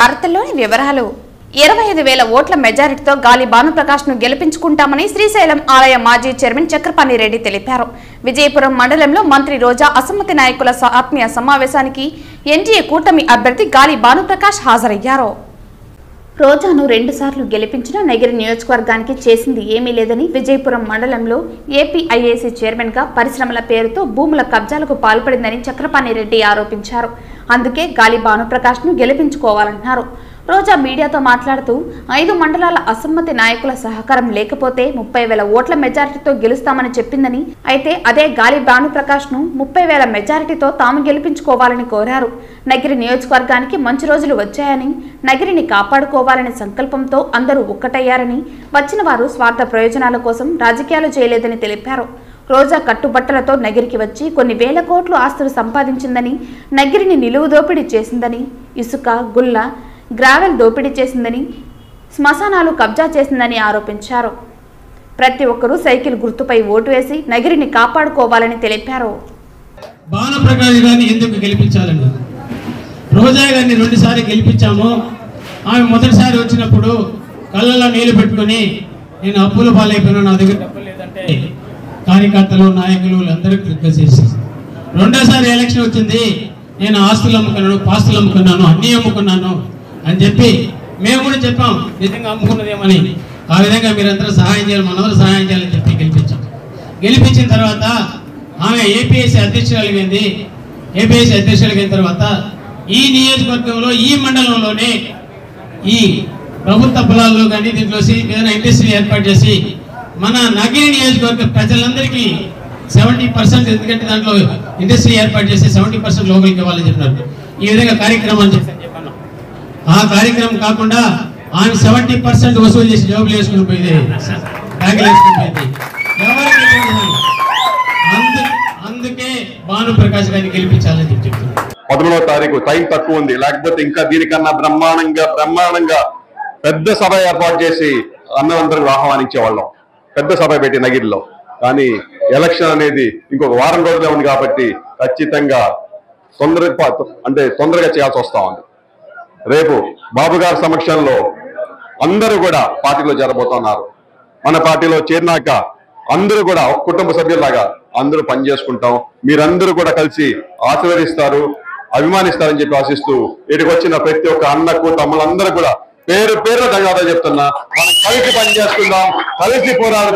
వార్తల్లోని వివరాలు 25,000 ఓట్ల మెజారిటీతో గాలి భానుప్రకాష్ ను గెలిపించుకుంటామని శ్రీశైలం ఆలయ మాజీ చైర్మన్ చక్రపాణి రెడ్డి తెలిపారు. విజయపురం మండలంలో మంత్రి రోజా అసమ్మతి నాయకుల ఆత్మీయ సమావేశానికి ఎన్డీఏ కూటమి అభ్యర్థి గాలి భానుప్రకాష్ హాజరయ్యారు. రోజాను 2 సార్లు గెలిపించిన నగిరి నియోజకవర్గానికి చేసింది ఏమీ లేదని విజయపురం మండలంలో ఏపీఐఏసీ చైర్మన్ గా పరిశ్రమల పేరుతో భూముల కబ్జాలకు పాల్పడిందని చక్రపాణి రెడ్డి ఆరోపించారు. అందుకే గాలి భానుప్రకాష్ ను గెలిపించుకోవాలన్నారు. రోజా మీడియాతో మాట్లాడుతూ 5 మండలాల అసమ్మతి నాయకుల సహకారం లేకపోతే 30,000 ఓట్ల మెజారిటీతో గెలుస్తామని చెప్పిందని, అయితే అదే గాలి భానుప్రకాష్ ను 30,000 మెజారిటీతో తాము గెలిపించుకోవాలని కోరారు. నగిరి నియోజకవర్గానికి మంచి రోజులు వచ్చాయని, నగిరిని కాపాడుకోవాలనే సంకల్పంతో అందరూ ఒక్కటయ్యారని, వచ్చిన వారు స్వార్థ ప్రయోజనాల కోసం రాజకీయాలు చేయలేదని తెలిపారు. రోజా కట్టుబట్టలతో నగిరికి వచ్చి కొన్ని వేల కోట్లు ఆస్తులు సంపాదించిందని, నగిరిని నిలువు దోపిడీ చేసిందని, ఇసుక, గుల్ల, గ్రావెల్ దోపిడీ చేసిందని, శ్మశానాలు కబ్జా చేసిందని ఆరోపించారు. ప్రతి ఒక్కరూ సైకిల్ గుర్తుపై ఓటు వేసి నగిరిని కాపాడుకోవాలని తెలిపారు. భానుప్రకాష్ గారిని ఎందుకు గెలిపించాలని, రోజా గారిని 2 సార్లు గెలిపించాము. ఆమె మొదటిసారి వచ్చినప్పుడు కళ్ళల్లో నీళ్లు పెట్టుకుని నేను అప్పుల పాలైపోయినా, నా దగ్గర డబ్బులు లేదంటే కార్యకర్తలు నాయకులు అందరూ రిక్వెస్ట్ చేశారు. రెండోసారి ఎలక్షన్ వచ్చింది, నేను ఆస్తులు అమ్ముకున్నాను, పాస్తులు అమ్ముకున్నాను, అన్నీ అమ్ముకున్నాను అని చెప్పి మేము కూడా చెప్పాం నిజంగా అమ్ముకున్నదేమని. ఆ విధంగా మీరందరూ సహాయం చేయాలి, మనవరు సహాయం చేయాలని చెప్పి గెలిపించాం. గెలిపించిన తర్వాత ఆమె ఏపీఎస్సీ అధ్యక్షురాలిగింది. ఏపీఎస్సీ అధ్యక్షురాలిగిన తర్వాత ఈ నియోజకవర్గంలో ఈ మండలంలోనే ఈ ప్రభుత్వ పొలాల్లో కానీ దీంట్లో ఏదైనా ఇండస్ట్రీ ఏర్పాటు చేసి మన నగిరి నియోజకవర్గ ప్రజలందరికీ 70%, ఎందుకంటే దాంట్లో ఇండస్ట్రీ ఏర్పాటు చేసి 70% లోపలికి ఇవ్వాలని చెప్పినారు. ఈ విధంగా కార్యక్రమాలు చేశాను చెప్పాను. ఆ కార్యక్రమం కాకుండా ఆమె 70% వసూలు చేసి జోబులు వేసుకుని పోయింది, బ్యాగులు వేసుకుని పోయింది. అందుకే భానుప్రకాష్ గారిని గెలిపించాలని చెప్తున్నాను. 11వ తారీఖు టైం తక్కువ ఉంది, లేకపోతే ఇంకా దీనికన్నా బ్రహ్మాండంగా పెద్ద సభ ఏర్పాటు చేసి అందరూ ఆహ్వానించేవాళ్ళం. పెద్ద సభ పెట్టి నగిరిలో. కానీ ఎలక్షన్ అనేది ఇంకొక వారం రోజులే ఉంది కాబట్టి ఖచ్చితంగా తొందరగా చేయాల్సి వస్తా ఉంది. రేపు బాబు గారి సమక్షంలో అందరూ కూడా పార్టీలో చేరబోతున్నారు. మన పార్టీలో చేరినాక అందరూ కూడా ఒక కుటుంబ సభ్యులాగా అందరూ పనిచేసుకుంటాం. మీరందరూ కూడా కలిసి ఆశీర్వదిస్తారు, అభిమానిస్తారని చెప్పి ఆశిస్తూ ఇక్కడికి వచ్చిన ప్రతి ఒక్క అన్నకు తమ్ముళ్ళందరూ కూడా పేరు ధన్యవాదాలు చెప్తున్నా. మనం కలిసి పనిచేసుకుందాం, కలిసి పోరాడుదాం.